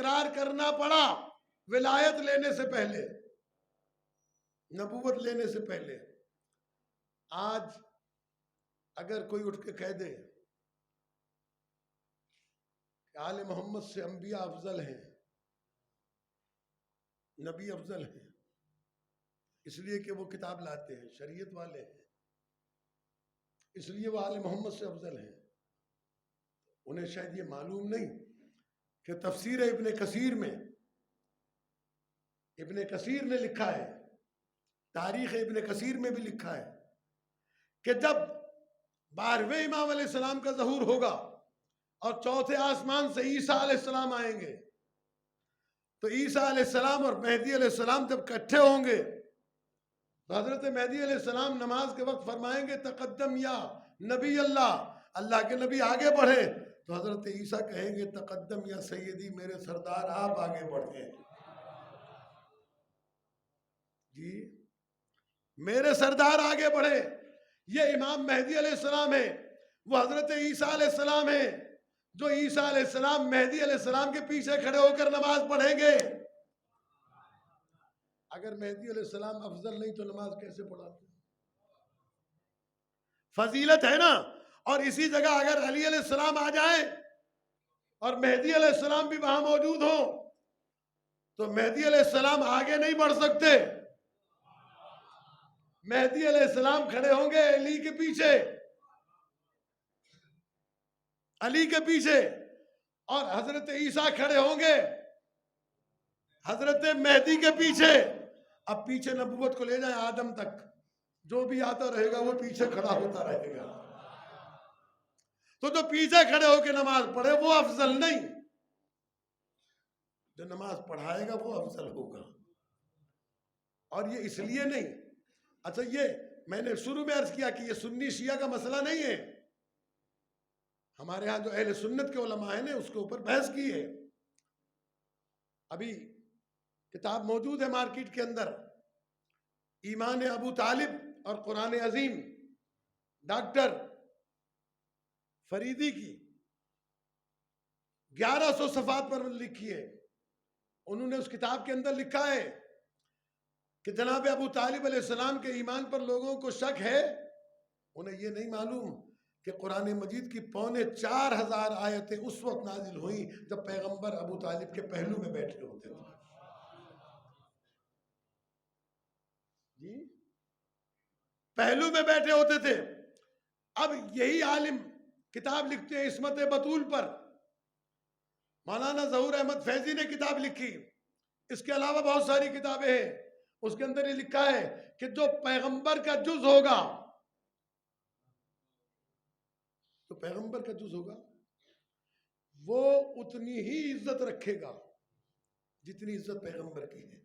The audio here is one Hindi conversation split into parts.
इकरार करना पड़ा विलायत लेने से पहले, नबूवत लेने से पहले। आज अगर कोई उठ के कह दे कि आले मोहम्मद से अंबिया अफजल हैं, नबी अफजल हैं, इसलिए कि वो किताब लाते हैं, शरीयत वाले हैं, इसलिए वो आले मोहम्मद से अफजल हैं, उन्हें शायद ये मालूम नहीं कि तफसीर इब्ने कसीर में, इब्ने कसीर ने लिखा है, तारीख इब्ने कसीर में भी लिखा है कि जब 12वें इमाम अलैहिस्सलाम का ज़हूर होगा और चौथे आसमान से ईसा अलैहिस्सलाम आएंगे, तो ईसा अलैहिस्सलाम और मेहदी अलैहिस्सलाम जब इकट्ठे होंगे तो हजरत मेहदी अलैहिस्सलाम नमाज के वक्त फरमाएंगे तकद्दम या नबी अल्लाह, अल्लाह के नबी आगे बढ़े। तो हजरत ईसा कहेंगे तकद्दम या सैयदी, मेरे सरदार आप आगे बढ़े। जी, मेरे सरदार आगे बढ़े। ये इमाम मेहदी अलैहिस्सलाम है, वो हजरत ईसा अलैहिस्सलाम है, जो ईसा अलैहिस्सलाम मेहदी अलैहिस्सलाम के पीछे खड़े होकर नमाज पढ़ेंगे। अगर मेहदी अलैहिस्सलाम अफजल नहीं तो नमाज कैसे पढ़ाते? फजीलत है ना। और इसी जगह अगर अली अलैहिस्सलाम आ जाए और मेहदी अलैहिस्सलाम भी वहां मौजूद हो तो मेहदी अलैहिस्सलाम आगे नहीं बढ़ सकते। मेहदी अलैहिस्सलाम खड़े होंगे अली के पीछे, अली के पीछे, और हजरत ईसा खड़े होंगे हजरत मेहदी के पीछे। अब पीछे नबूवत को ले जाए आदम तक, जो भी आता रहेगा वो पीछे खड़ा होता रहेगा। तो जो पीछे खड़े होकर नमाज पढ़े वो अफजल नहीं, जो नमाज पढ़ाएगा वो अफजल होगा। और ये इसलिए नहीं, अच्छा ये मैंने शुरू में अर्ज किया कि ये सुन्नी शिया का मसला नहीं है। हमारे यहाँ जो अहले सुन्नत के उलमा है ने उसके ऊपर बहस की है। अभी किताब मौजूद है मार्केट के अंदर, ईमान अबू तालिब और कुरान अजीम, डॉक्टर फरीदी की 1100 सफ़ात पर लिखी है। उन्होंने उस किताब के अंदर लिखा है कि जनाब अबू तालिब अलैहिस्सलाम के ईमान पर लोगों को शक है, उन्हें ये नहीं मालूम कि कुरान मजीद की 4,500 आयतें उस वक्त नाजिल हुई जब पैगंबर अबू तालिब के पहलू में बैठे होते थे। जी, पहलू में बैठे होते थे। अब यही आलिम किताब लिखते हैं इस्मत बतूल पर, मौलाना ज़हूर अहमद फैजी ने किताब लिखी, इसके अलावा बहुत सारी किताबें हैं। उसके अंदर ये लिखा है कि जो पैगंबर का जुज होगा, तो पैगंबर का जुज होगा वो उतनी ही इज्जत रखेगा जितनी इज्जत पैगंबर की है।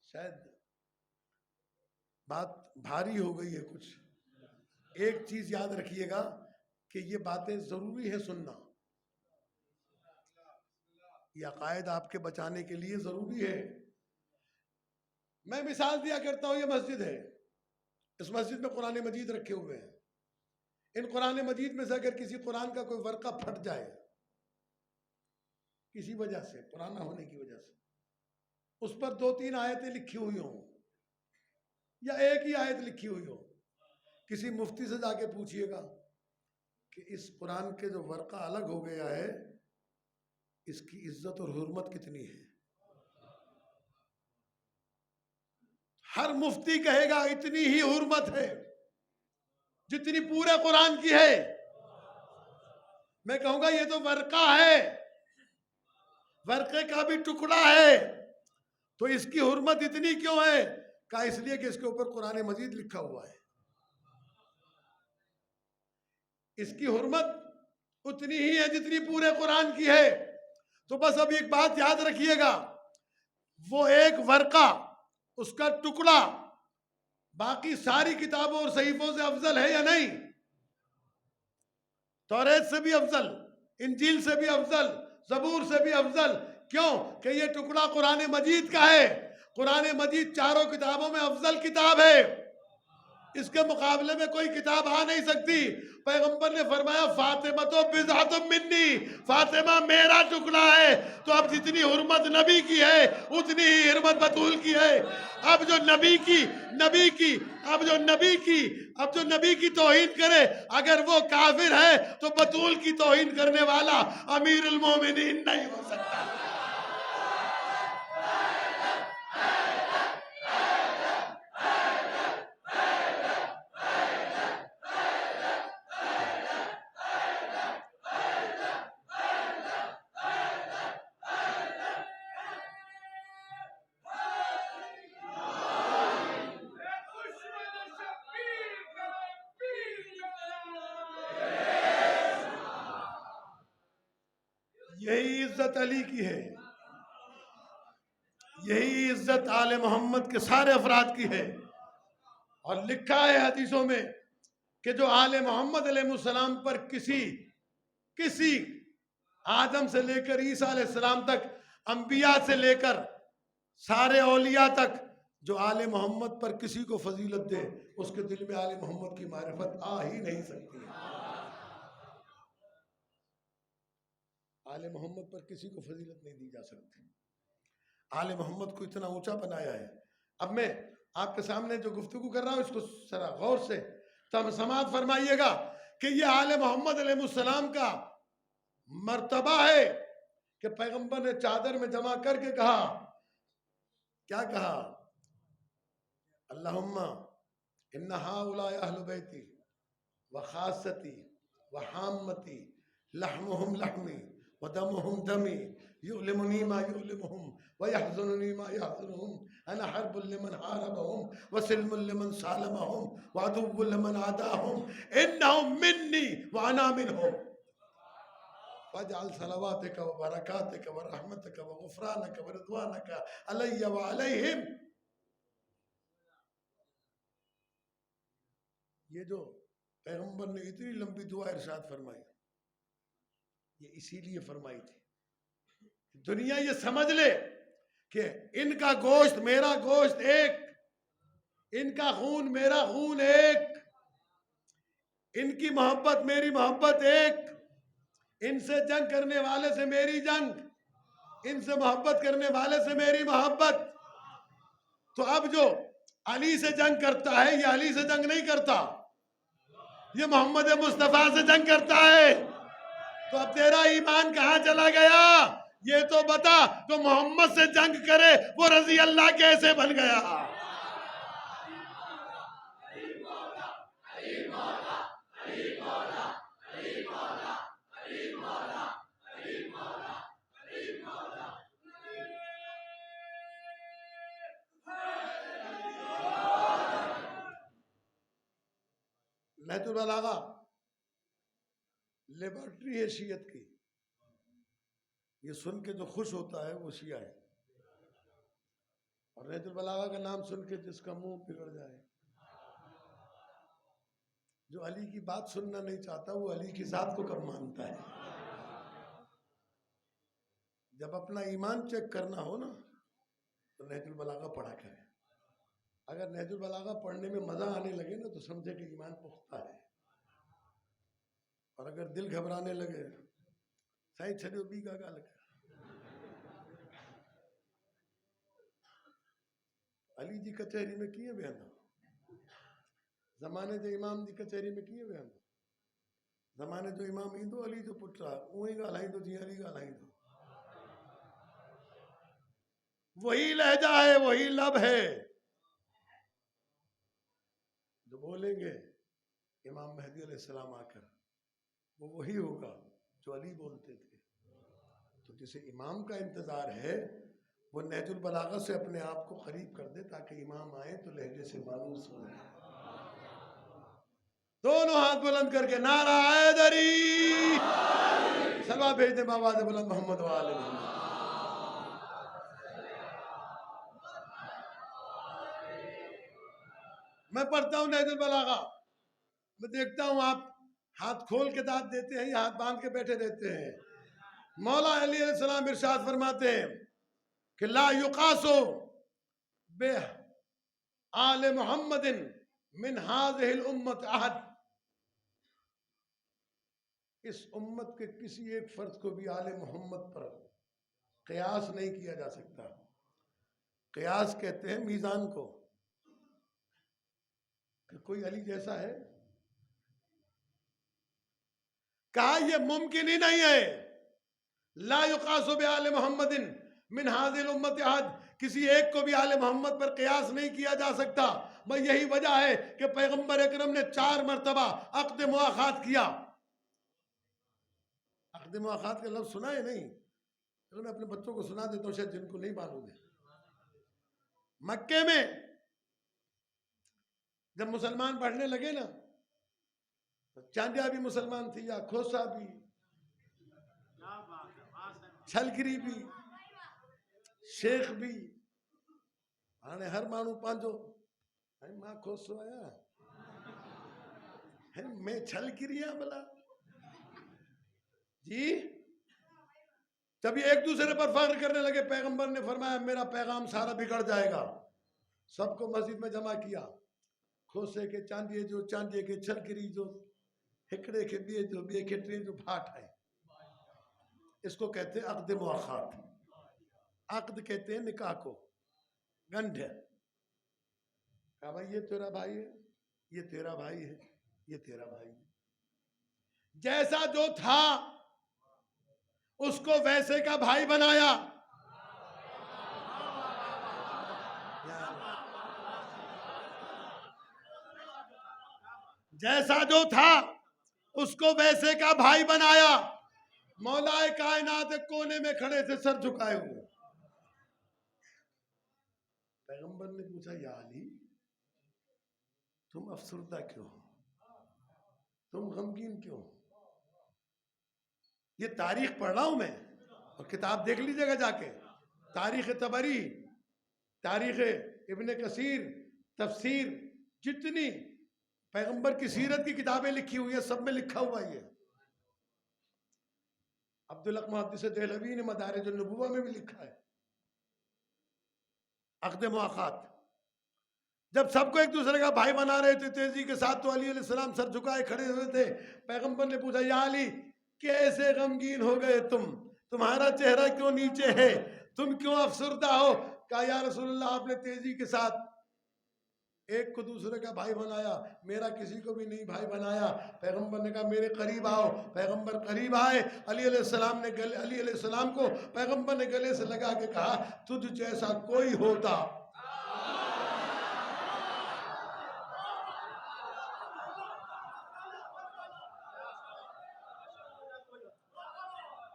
शायद बात भारी हो गई है कुछ। एक चीज याद रखिएगा कि ये बातें जरूरी है सुनना, ये अकायद आपके बचाने के लिए जरूरी है। मैं मिसाल दिया करता हूं, ये मस्जिद है, इस मस्जिद में कुरान मजीद रखे हुए हैं। इन कुरान मजीद में से अगर किसी कुरान का कोई वर्का फट जाए किसी वजह से, पुराना होने की वजह से, उस पर 2-3 आयतें लिखी हुई हों या एक ही आयत लिखी हुई हो, किसी मुफ्ती से जाके पूछिएगा कि इस कुरान के जो वर्का अलग हो गया है इसकी इज्जत और हुर्मत कितनी है। हर मुफ्ती कहेगा इतनी ही हुर्मत है जितनी पूरे कुरान की है। मैं कहूंगा ये तो वर्का है, वर्के का भी टुकड़ा है, तो इसकी हुर्मत इतनी क्यों है? कहा इसलिए कि इसके ऊपर कुरान मजीद लिखा हुआ है। इसकी हुर्मत उतनी ही है जितनी पूरे कुरान की है। तो बस अब एक बात याद रखिएगा, वो एक वर्का, उसका टुकड़ा बाकी सारी किताबों और सहीफों से अफजल है या नहीं? तौरेत से भी अफजल, इंजील से भी अफजल, ज़बूर से भी अफजल। क्यों? कि ये टुकड़ा कुरान मजीद का है। कुरान मजीद चारों किताबों में अफजल किताब है। इसके मुकाबले में कोई किताब आ नहीं सकती। पैगंबर ने फरमाया फातिमा तो बिज़अतुम मिन्नी, फातिमा मेरा टुकड़ा है। तो अब जितनी हुर्मत नबी की है उतनी ही हुर्मत बतूल की है। अब जो नबी की तौहीन करे, अगर वो काफिर है तो बतूल की तौहीन करने वाला अमीरुल मोमिनीन नहीं हो सकता। यही इज्जत अली की है, यही इज्जत आले मोहम्मद के सारे अफराद की है। और लिखा है हदीसों में कि जो आले मोहम्मद अलैहिस्सलाम पर किसी आदम से लेकर ईसा अलैहिस्सलाम तक, अंबिया से लेकर सारे औलिया तक, जो आले मोहम्मद पर किसी को फजीलत दे, उसके दिल में आले मोहम्मद की मारिफत आ ही नहीं सकती। आले मोहम्मद पर किसी को फजीलत नहीं दी जा सकती। आले मोहम्मद को इतना ऊंचा बनाया है। अब मैं आपके सामने जो गुफ्तगू कर रहा हूं, इसको जरा गौर से समाअत फरमाइएगा कि ये आले मोहम्मद अलैहिस्सलाम का मर्तबा है कि पैगंबर ने चादर में जमा करके कहा, क्या कहा? अल्लाहुम्मा इन्ना हाउला अहलु बैती व खासती व हाम्मती लहमुहुम लहमी व दमुहुम दमी युलिमुनी मा युलिमुहुम व यहज़ुनुनी मा यहज़ुनुहुम अना हर्बुल लिमन हारबहुम व सिल्मुल लिमन सालमहुम व अदुव्वुल लिमन आदाहुम इन्नहुम मिन्नी व अना मिनहुम फजअल सलवातिका व बरकातिका व रहमतिका व गुफ़रानका व रिज़वानका अलैया व अलैहिम। ये जो पैगंबर ने इतनी लंबी दुआ इरशाद फरमाई, ये इसीलिए फरमाई थी दुनिया ये समझ ले कि इनका गोश्त मेरा गोश्त एक, इनका खून मेरा खून एक, इनकी मोहब्बत मेरी मोहब्बत एक, इनसे जंग करने वाले से मेरी जंग, इनसे मोहब्बत करने वाले से मेरी मोहब्बत। तो अब जो अली से जंग करता है, ये अली से जंग नहीं करता, ये मोहम्मद मुस्तफा से जंग करता है। तो अब तेरा ईमान कहां चला गया ये तो बता। तो मोहम्मद से जंग करे वो रजी अल्लाह कैसे बन गया? नहजुल बलागा लेबोरेटरी है शियत की। ये सुन के जो खुश होता है वो शिया है, और नहजुल बलागा का नाम सुन के जिसका मुंह बिगड़ जाए, जो अली की बात सुनना नहीं चाहता, वो अली की जात को कम मानता है। जब अपना ईमान चेक करना हो ना तो नहजुल बलागा पढ़ा करें। अगर नहजुल बलागा पढ़ने में मजा आने लगे ना तो समझे कि ईमान पुख्ता है, और अगर दिल घबराने लगे साई छड़ियो बी का गाल कर। अली जी कचहरी में किए बयान, ज़माने जो इमाम जी कचहरी में किए बयान, ज़माने जो इमाम ईंदो अली जो पुट उही ॻाल्हाईंदो जीअं अली ॻाल्हाईंदो। वही लहजा है, वही लब है जो बोलेंगे इमाम मेहदी अलैहिस्सलाम आकर, वो वही होगा जो अली बोलते थे। तो जिसे इमाम का इंतजार है वो नहजुल बलागा से अपने आप को करीब कर दे ताकि इमाम आए तो लहजे से मालूम सुने। दोनों हाथ बुलंद करके नारा हैदरी, सलवा भेज दे आवाज़ बुलंद मोहम्मद वाले मोहम्मद। मैं पढ़ता हूँ नहजुल बलागा, मैं देखता हूँ आप हाथ खोल के दाद देते हैं या हाथ बांध के बैठे रहते हैं। मौला अली अलैहिस्सलाम इरशाद फरमाते हैं कि ला युकासो बे आले मोहम्मदिन मिन हाज़िहिल उम्मत अहद, इस उम्मत के किसी एक फर्द को भी आले मोहम्मद पर क़यास नहीं किया जा सकता। क़यास कहते हैं मीज़ान को, कि कोई अली जैसा है। कहा यह मुमकिन ही नहीं है। ला युक़ासु बि आले मोहम्मदिन मिन हाज़िहिल उम्मत अहद, किसी एक को भी आले मोहम्मद पर क़यास नहीं किया जा सकता। भाई यही वजह है कि पैगंबर अकरम ने 4 मरतबा अक़्द मुआख़ात किया। अक़्द मुआख़ात का लफ्ज़ सुना है नहीं? तो मैं अपने बच्चों को सुना देता हूँ, शायद जिनको नहीं मालूम है। मक्के में जब मुसलमान बढ़ने लगे ना, तो चांदिया भी मुसलमान थी, या खोसा भी, छलगिरी भी, शेख भी, हाणे हर माण्हू पंहिंजो मां खोसो आहियां, मैं छलगिरी आहियां भला जी। जब ये एक दूसरे पर फख्र करने लगे, पैगंबर ने फरमाया मेरा पैगाम सारा बिगड़ जाएगा। सबको मस्जिद में जमा किया, खोसे के चांदिए जो, चांदिए के छलगिरी जो, हिकड़े के बिए जो, बिए के टे जो भाट है। इसको कहते हैं अक़्द मुआख़ात। अक़्द कहते हैं निकाह को, गंढ। कहा भाई ये तेरा भाई है, ये तेरा भाई है, ये तेरा भाई है। जैसा जो था उसको वैसे का भाई बनाया। जैसा जो था उसको वैसे का भाई बनाया। मौलाए कायनात कोने में खड़े थे सर झुकाए हुए। पैगंबर ने पूछा या अली तुम अफसरदा क्यों हो, तुम गमगीन क्यों हो? ये तारीख पढ़ रहा हूं मैं, और किताब देख लीजिएगा जाके, तारीख तबरी, तारीख इब्ने कसीर, तफसीर, जितनी पैगंबर की सीरत की किताबें लिखी हुई है सब में लिखा हुआ ये। अब्दुल हक मुहद्दिस देहलवी ने मदारिज अन्नुबुव्वा में भी लिखा है। अक़्द मुआख़ात, जब सबको एक दूसरे का भाई बना रहे थे तेजी के साथ, तो अली अलैहिस्सलाम सर झुकाए खड़े हुए थे। पैगंबर ने पूछा या अली कैसे गमगीन हो गए तुम, तुम्हारा चेहरा क्यों नीचे है, तुम क्यों अफसरदा हो? कहा या रसूलल्लाह आपने तेजी के साथ एक को दूसरे का भाई बनाया, मेरा किसी को भी नहीं भाई बनाया। पैगंबर ने कहा मेरे करीब आओ। पैगंबर करीब आए। अली अलैहिस्सलाम को पैगंबर ने गले से लगा के कहा तुझ जैसा कोई होता।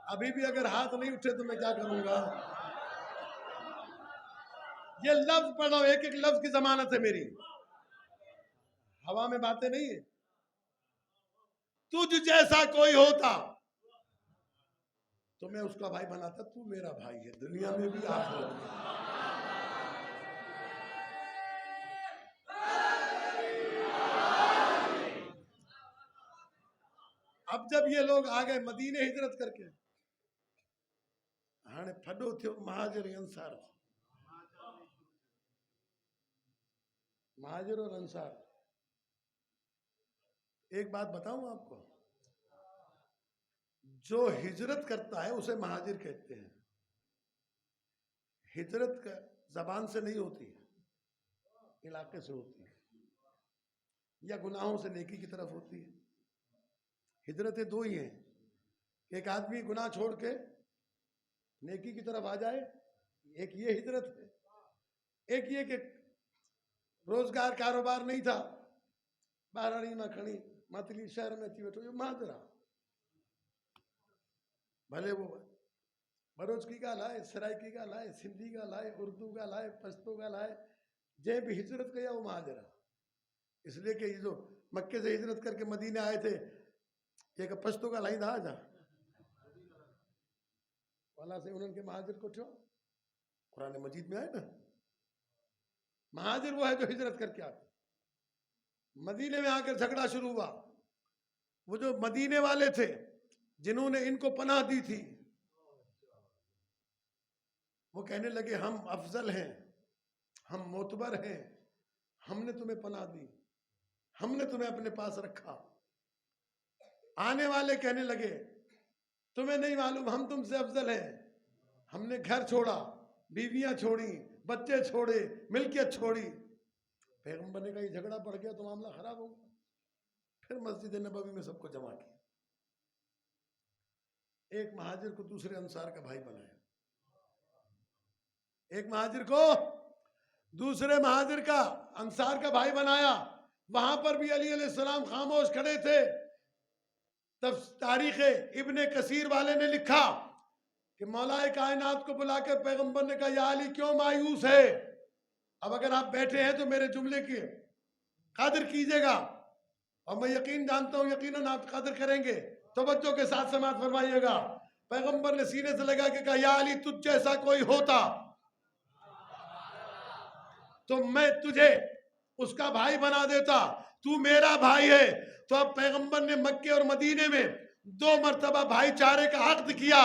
अभी भी अगर हाथ नहीं उठे तो मैं क्या करूंगा? ये लफ्ज पढ़ रहा हूं, एक एक लफ्ज की जमानत है मेरी, हवा में बातें नहीं है। तुझ जैसा कोई होता तो मैं उसका भाई बनाता, तू मेरा भाई है दुनिया में भी आखिरत में। अब जब ये लोग आ गए मदीने हिजरत करके, हाणे फडो थियो महाजिर अंसार, महाजिर और अंसार। एक बात बताऊं आपको, जो हिजरत करता है उसे महाजिर कहते हैं। हिजरत का जबान से नहीं होती, इलाके से होती है, या गुनाहों से नेकी की तरफ होती है। हिजरतें दो ही हैं, एक आदमी गुनाह छोड़ के नेकी की तरफ आ जाए, एक ये हिजरत है। एक ये कि रोजगार कारोबार नहीं था, ॿारणी मां खणी मतली शहर में अची वेठो, इहो महाजरा। भले वो बरोच की ॻाल्हि आहे, सराइकी ॻाल्हि आहे, सिंधी ॻाल्हि आहे, उर्दू ॻाल्हि आहे, पश्तो ॻाल्हि आहे, जंहिं भी हिजरत कई आहे वो महाजरा। इसलिए कि ये जो मक्के से हिजरत करके मदीने आए थे, एक पश्तो ॻाल्हाईंदा हुआ छा? वाला से उन्हनि खे महाजिर को थियो, कुरान मजीद में है ना। महाजिर वो है जो हिजरत करके आते। मदीने में आकर झगड़ा शुरू हुआ। वो जो मदीने वाले थे जिन्होंने इनको पनाह दी थी, वो कहने लगे हम अफजल हैं, हम मोतबर हैं, हमने तुम्हें पनाह दी। हमने तुम्हें अपने पास रखा। आने वाले कहने लगे तुम्हें नहीं मालूम हम तुमसे अफजल हैं, हमने घर छोड़ा, बीवियां छोड़ी, बच्चे छोड़े, मिल्कियत छोड़ी। पैगंबर ने कहा ये झगड़ा बढ़ गया तो मामला खराब हो गया। फिर मस्जिद नबवी में सबको जमा किया। एक महाजिर को दूसरे अंसार का भाई बनाया, एक महाजिर को दूसरे महाजिर का अंसार का भाई बनाया। वहां पर भी अली अलैहिस्सलाम खामोश खड़े थे। तब तारीख इब्ने कसीर वाले ने लिखा कि मौलाए कायनात को बुलाकर पैगंबर ने कहा या अली क्यों मायूस है, अब अगर आप बैठे हैं तो मेरे जुमले की कदर कीजिएगा, और मैं यकीन जानता हूं यकीनन आप कदर करेंगे। तवज्जो के साथ समाअत फरमाइएगा। पैगंबर ने सीने से लगा के कहा या अली तुझ जैसा कोई होता तो मैं तुझे उसका भाई बना देता, तू मेरा भाई है। तो अब पैगंबर ने मक्के और मदीने में 2 मरतबा भाईचारे का अक्द किया।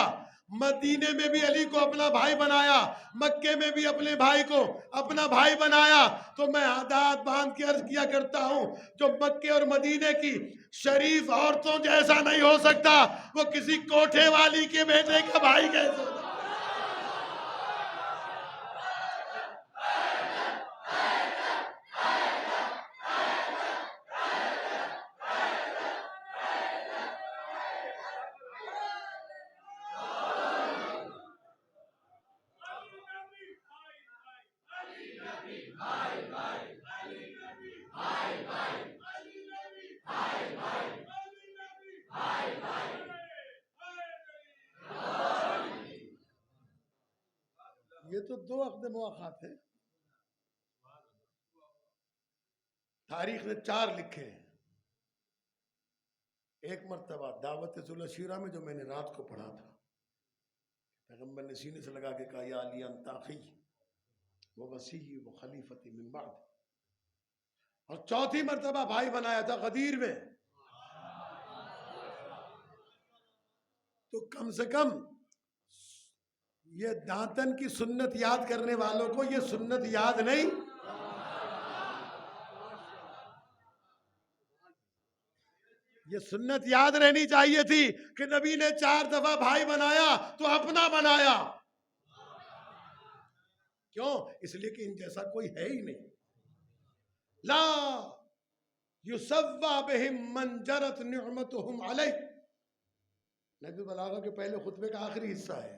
मदीने में भी अली को अपना भाई बनाया, मक्के में भी अपने भाई को अपना भाई बनाया। तो मैं हाथ बांध के अर्ज किया करता हूं जो मक्के और मदीने की शरीफ औरतों जैसा नहीं हो सकता, वो किसी कोठे वाली के बेटे का भाई कैसे होता। ये तो 2 अक़्द मुआख़ात है, तारीख ने 4 लिखे हैं। एक मरतबा दावत ज़ुलअशीरा में जो मैंने रात को पढ़ा था, पैगंबर ने सीने से लगा के कहा या अली अंता अख़ी व वसीही व खलीफती मिन बाद। और चौथी मरतबा भाई बनाया था गदीर में। तो कम से कम ये दातन की सुन्नत याद करने वालों को ये सुन्नत याद नहीं, ये सुन्नत याद रहनी चाहिए थी कि नबी ने 4 दफा भाई बनाया तो अपना बनाया। क्यों? इसलिए कि इन जैसा कोई है ही नहीं। ला युसव्वा बिहिम मन जरत निअमतुहुम अलैह। नबी बलागा के पहले खुतबे का आखिरी हिस्सा है,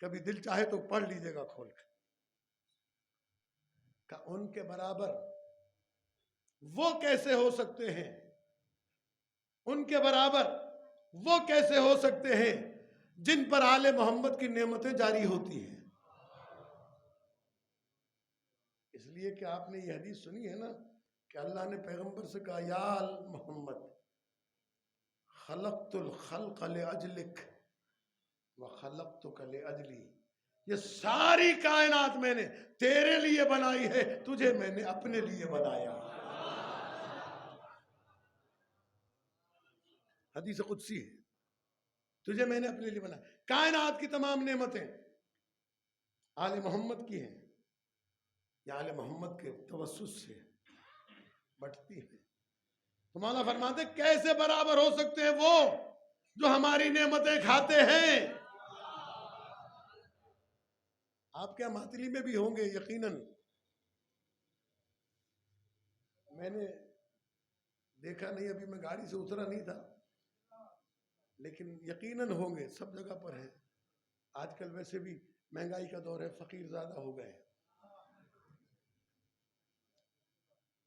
कभी दिल चाहे तो पढ़ लीजिएगा खोल के। का उनके बराबर वो कैसे हो सकते हैं, उनके बराबर वो कैसे हो सकते हैं जिन पर आले मोहम्मद की नेमतें जारी होती हैं। इसलिए कि आपने ये हदीस सुनी है ना कि अल्लाह ने पैगंबर से कहा या मोहम्मद खलक़तुल खल्क़ लिअजलिक व खलक़तुका लिअजली। ये सारी कायनात मैंने तेरे लिए बनाई है, तुझे मैंने अपने लिए बनाया। हदीस कुदसी है, तुझे मैंने अपने लिए बनाया। कायनात की तमाम नेमतें आले मोहम्मद की हैं या आले मोहम्मद के तवस्सुस से बढ़ती हैं। तो मौला फरमाते कैसे बराबर हो सकते हैं वो जो हमारी नेमतें खाते हैं। आप क्या मातली में भी होंगे यकीनन, मैंने देखा नहीं, अभी मैं गाड़ी से उतरा नहीं था, लेकिन यकीनन होंगे, सब जगह पर है। आजकल वैसे भी महंगाई का दौर है, फकीर ज्यादा हो गए।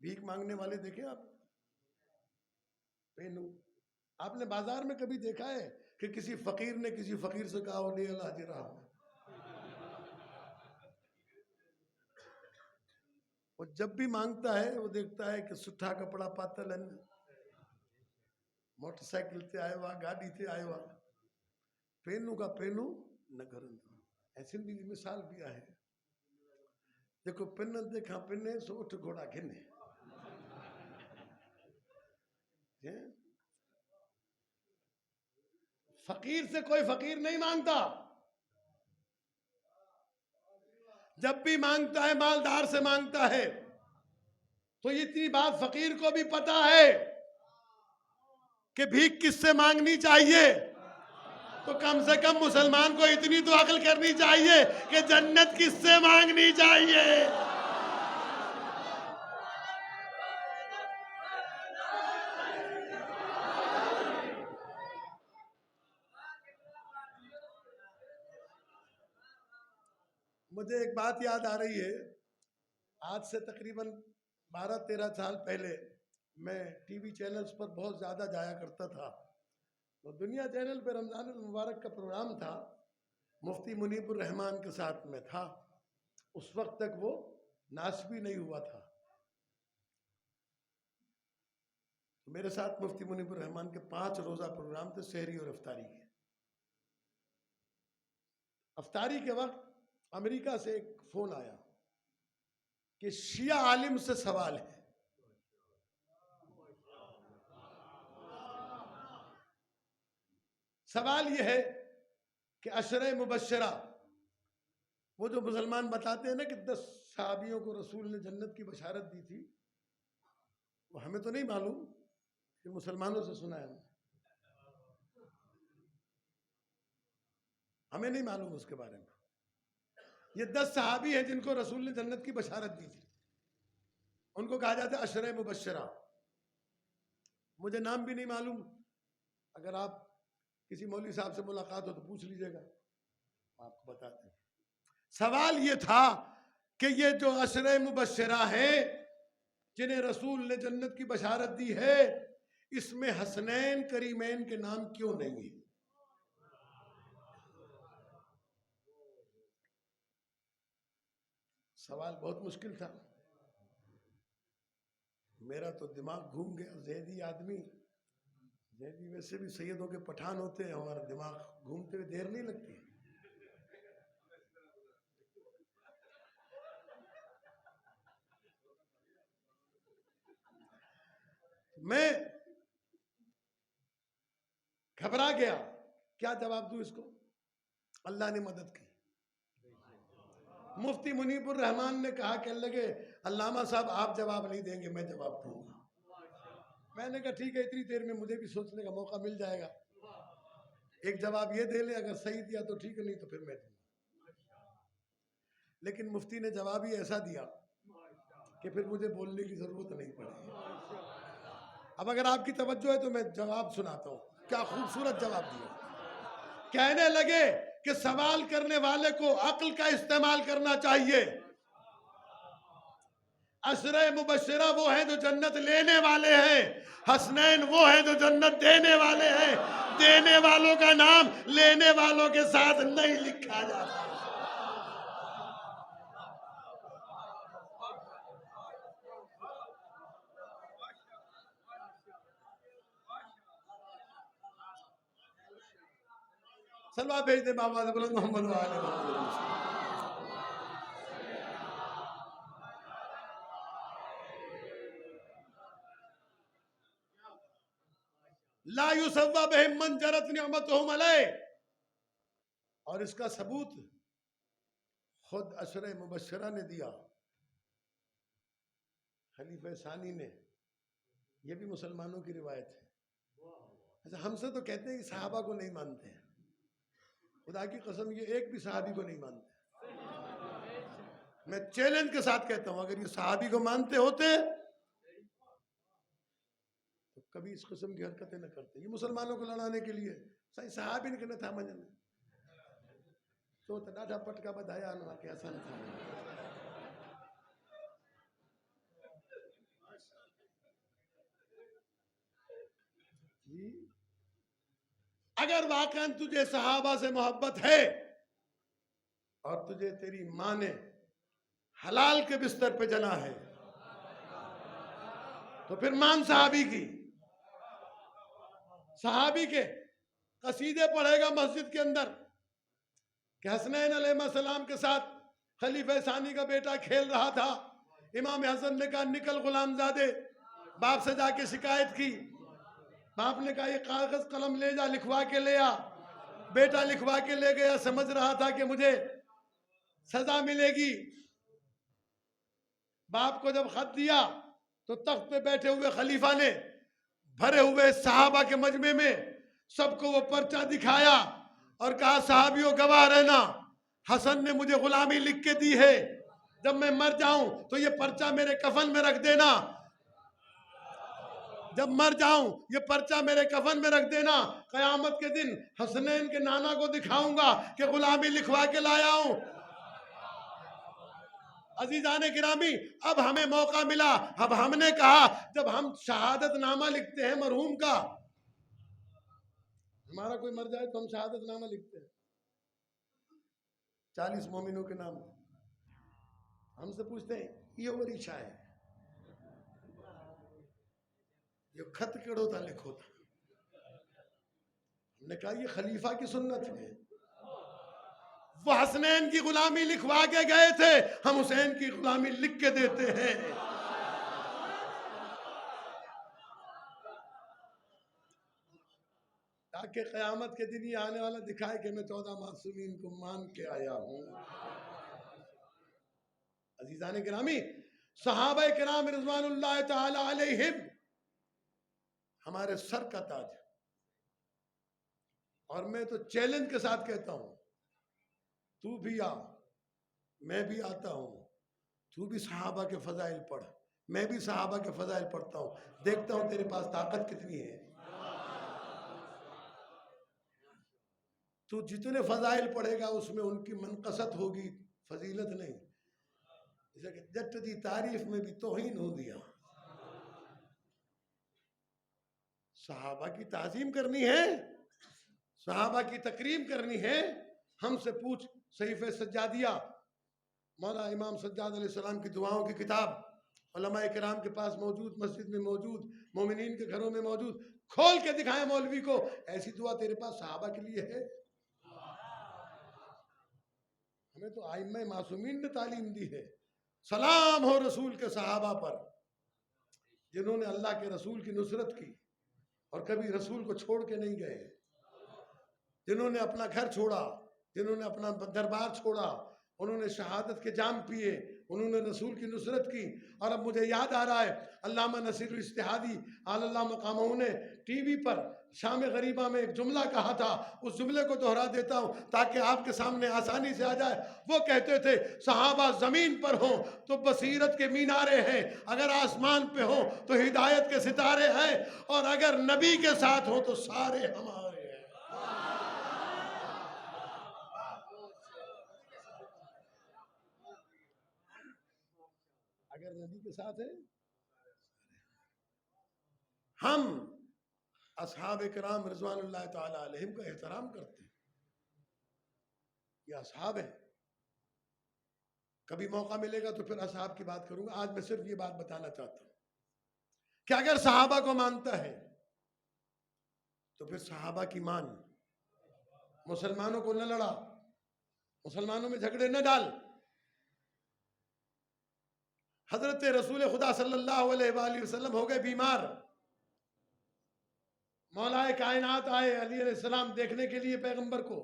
भीख मांगने वाले देखे आप, पेनू। आपने बाजार में कभी देखा है कि किसी फकीर ने किसी फकीर से कहा ले अल्लाह हाजिर रहा? वो जब भी मांगता है वो देखता है कि सुठा कपड़ा पातल, मोटरसाइकिल से आए हुआ, गाड़ी से आए हुआ, पेनू का पेनू न घर। ऐसे भी मिसाल भी है। देखो पिन देखा पिने सो उठ घोड़ा घिने। फकीर से कोई फकीर नहीं मांगता, जब भी मांगता है मालदार से मांगता है। तो इतनी बात फकीर को भी पता है कि भीख किससे मांगनी चाहिए, तो कम से कम मुसलमान को इतनी तो अक्ल करनी चाहिए कि जन्नत किससे मांगनी चाहिए। मुझे एक बात याद आ रही है, आज से तकरीबन 12-13 साल पहले मैं टीवी चैनल्स पर बहुत ज़्यादा जाया करता था। तो दुनिया चैनल पर रमज़ान मुबारक का प्रोग्राम था, मुफ्ती मुनीबुर रहमान के साथ में था। उस वक्त तक वो नासबी नहीं हुआ था। मेरे साथ मुफ्ती मुनीबुर रहमान के 5 रोज़ा प्रोग्राम थे, सहरी और अफ्तारी के। अफ्तारी के वक्त अमेरिका से एक फोन आया कि शिया आलिम से सवाल है। सवाल यह है कि अशरे मुबशरा, वो जो मुसलमान बताते हैं ना कि 10 सहाबियों को रसूल ने जन्नत की बशारत दी थी, वो हमें तो नहीं मालूम, कि मुसलमानों से सुना है, हमें नहीं मालूम उसके बारे में। ये 10 सहाबी हैं जिनको रसूल ने जन्नत की बशारत दी थी, उनको कहा जाता है अशरे मुबशरा। मुझे नाम भी नहीं मालूम, अगर आप किसी मौलवी साहब से मुलाकात हो तो पूछ लीजिएगा, आपको बताते हैं। सवाल ये था कि ये जो अशरे मुबशरा है जिन्हें रसूल ने जन्नत की बशारत दी है, इसमें हसनैन करीमैन के नाम क्यों नहीं है? सवाल बहुत मुश्किल था। मेरा तो दिमाग घूम गया। ज़ैदी आदमी, ज़ैदी वैसे भी सैयदों के पठान होते हैं, हमारा दिमाग घूमते हुए देर नहीं लगती। मैं घबरा गया, क्या जवाब दूं इसको। अल्लाह ने मदद की। मुफ्ती मुनीबुर रहमान ने कहा, कहने लगे अल्लामा साहब आप जवाब नहीं देंगे, मैं जवाब दूंगा। मैंने कहा ठीक है, इतनी देर में मुझे भी सोचने का मौका मिल जाएगा। एक जवाब ये दे ले, अगर सही दिया तो ठीक है, नहीं तो फिर मैं दूंगा। लेकिन मुफ्ती ने जवाब ही ऐसा दिया कि फिर मुझे बोलने की जरूरत नहीं पड़ी। अब अगर आपकी तवज्जो है तो मैं जवाब सुनाता हूँ। क्या खूबसूरत जवाब दिया। कहने लगे कि सवाल करने वाले को अक्ल का इस्तेमाल करना चाहिए। अशरे मुबशरा वो हैं जो जन्नत लेने वाले हैं, हसनैन वो हैं जो जन्नत देने वाले हैं। देने वालों का नाम लेने वालों के साथ नहीं लिखा जाता। सलवा भेज दे बाबा बुलंद मोहम्मद वाले मोहम्मद। ला युसव्वा बिहिम मन जरत निअमतुहुम अलैह। और इसका सबूत खुद अशरे मुबशरा ने दिया, खलीफा सानी ने। यह भी मुसलमानों की रिवायत है। अच्छा, हमसे तो कहते हैं कि सहाबा को नहीं मानते हैं। खुदा की कसम, ये एक भी सहाबी को नहीं मानते। मैं चैलेंज के साथ कहता हूं, अगर ये सहाबी को मानते होते तो कभी इस किस्म की हरकतें न करते। ये मुसलमानों को लड़ाने के लिए सही सहाबी ने था मजन तो ॾाढा पटका ॿधाया न के असां था। जी, अगर वाकई तुझे सहाबा से मोहब्बत है और तुझे तेरी माँ ने हलाल के बिस्तर पे जना है, तो फिर मान सहाबी की। सहाबी के कसीदे पढ़ेगा मस्जिद के अंदर कि हसनैन अलैहिस्सलाम के साथ खलीफा सानी का बेटा खेल रहा था। इमाम हसन ने कहा निकल गुलामजादे। बाप से जाके शिकायत की। बाप ने कहा ये कागज कलम ले जा, लिखवा के ले आ। बेटा लिखवा के ले गया, समझ रहा था कि मुझे सजा मिलेगी। बाप को जब खत दिया तो तख्त पे बैठे हुए खलीफा ने भरे हुए सहाबा के मजमे में सबको वो पर्चा दिखाया और कहा, साहबियों गवाह रहना, हसन ने मुझे गुलामी लिख के दी है, जब मैं मर जाऊं तो ये पर्चा मेरे कफन में रख देना, जब मर जाऊं ये पर्चा मेरे कफन में रख देना, कयामत के दिन हसनैन के नाना को दिखाऊंगा कि गुलामी लिखवा के लाया हूं। अजीजाने गिरामी, अब हमें मौका मिला, अब हमने कहा जब हम शहादत नामा लिखते हैं मरहूम का, हमारा कोई मर जाए तो हम शहादत नामा लिखते हैं 40 मोमिनों के नाम, हमसे पूछते हैं ये वरी छा है, ये खत केड़ो था लिखो था, हमने कहा ये खलीफा की सुन्नत है, वो हसनैन की गुलामी लिखवा के गए थे, हम हुसैन की गुलामी लिख के देते हैं। ताकि क़यामत के दिन ये आने वाला दिखाए कि मैं 14 मासूमीन को मान के आया हूं। अजीजाने गिरामी, सहाबा किराम रिज़वानुल्लाह ताला अलैहिम हमारे सर का ताज है, और मैं तो चैलेंज के साथ कहता हूं, तू भी आ, मैं भी आता हूं, तू भी सहाबा के फजाइल पढ़, मैं भी सहाबा के फजाइल पढ़ता हूं, देखता हूं तेरे पास ताकत कितनी है। तू जितने फजाइल पढ़ेगा उसमें उनकी मनकसत होगी, फजीलत नहीं। जट दी तारीफ में भी तौहीन हो दिया। सहाबा की ताजीम करनी है, सहाबा की तकरीम करनी है, हमसे पूछ सहीफ़े सज्जादिया, मौला इमाम सज्जाद अलैहिस्सलाम की दुआओं की किताब उलमाए किराम के पास मौजूद, मस्जिद में मौजूद, मोमिनीन के घरों में मौजूद, खोल के दिखाए मौलवी को, ऐसी दुआ तेरे पास सहाबा के लिए है। हमें तो आइम्मा मासूमीन ने तालीम दी है। सलाम हो रसूल के सहाबा पर, जिन्होंने अल्लाह के रसूल की नुसरत की और कभी रसूल को छोड़ के नहीं गए, जिन्होंने अपना घर छोड़ा, जिन्होंने अपना दरबार छोड़ा, उन्होंने शहादत के जाम पिए, उन्होंने रसूल की नुसरत की। और अब मुझे याद आ रहा है, अल्लामा नसीरुल इज्तिहादी आलल्लाह मकामहू ने टीवी पर शाम गरीबा में एक जुमला कहा था, उस जुमले को दोहरा देता हूँ ताकि आपके सामने आसानी से आ जाए। वो कहते थे, सहाबा ज़मीन पर हो तो बसीरत के मीनारे हैं, अगर आसमान पे हो तो हिदायत के सितारे हैं, और अगर नबी के साथ हो तो सारे हमारे हैं। अगर नबी के साथ है, हम असहाब किराम रिज़वानुल्लाह ताला अलैहिम का एहतराम करते हैं। ये असहाब है, कभी मौका मिलेगा तो फिर असहाब की बात करूंगा। आज मैं सिर्फ ये बात बताना चाहता हूं कि अगर सहाबा को मानता है तो फिर सहाबा की मान, मुसलमानों को न लड़ा, मुसलमानों में झगड़े न डाल। हजरत रसूल खुदा सल्लल्लाहु अलैहि वसल्लम हो गए बीमार, मौलाए कायनात आए अली अलैहिस्सलाम देखने के लिए पैगंबर को।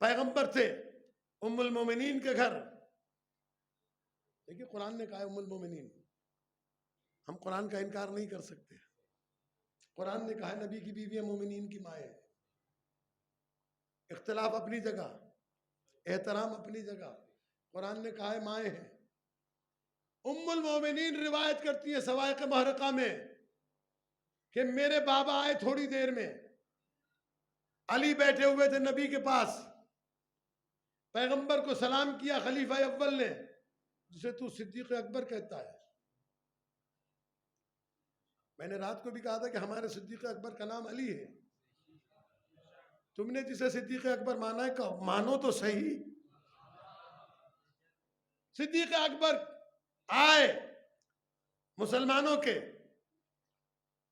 पैगंबर थे उम्मुल मोमिनीन के घर। देखिए कुरान ने कहा उम्मुल मोमिनीन, हम कुरान का इनकार नहीं कर सकते। कुरान ने कहा नबी की बीवियां मोमिनीन की माए। इख्तिलाफ अपनी जगह, एहतराम अपनी जगह। कुरान ने कहा है माए हैं। उम्मुल मोमिनीन रिवायत करती है सवाइक़ महरक़ा में कि मेरे बाबा आए थोड़ी देर में, अली बैठे हुए थे नबी के पास, पैगंबर को सलाम किया खलीफा अव्वल ने, जिसे तू सिद्दीक़ अकबर कहता है। मैंने रात को भी कहा था कि हमारे सिद्दीक़ अकबर का नाम अली है। तुमने जिसे सिद्दीक़ अकबर माना है, कब मानो तो सही। सिद्दीक़ अकबर आए मुसलमानों के।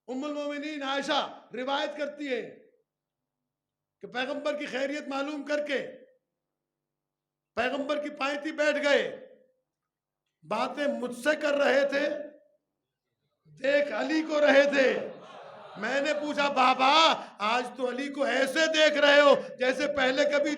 उम्मुल मोमिनीन आयशा रिवायत करती है कि पैगंबर की खैरियत मालूम करके पैगंबर की पायती बैठ गए, बातें मुझसे कर रहे थे, देख अली को रहे थे। मैंने पूछा बाबा आज तो अली को ऐसे देख रहे हो जैसे पहले कभी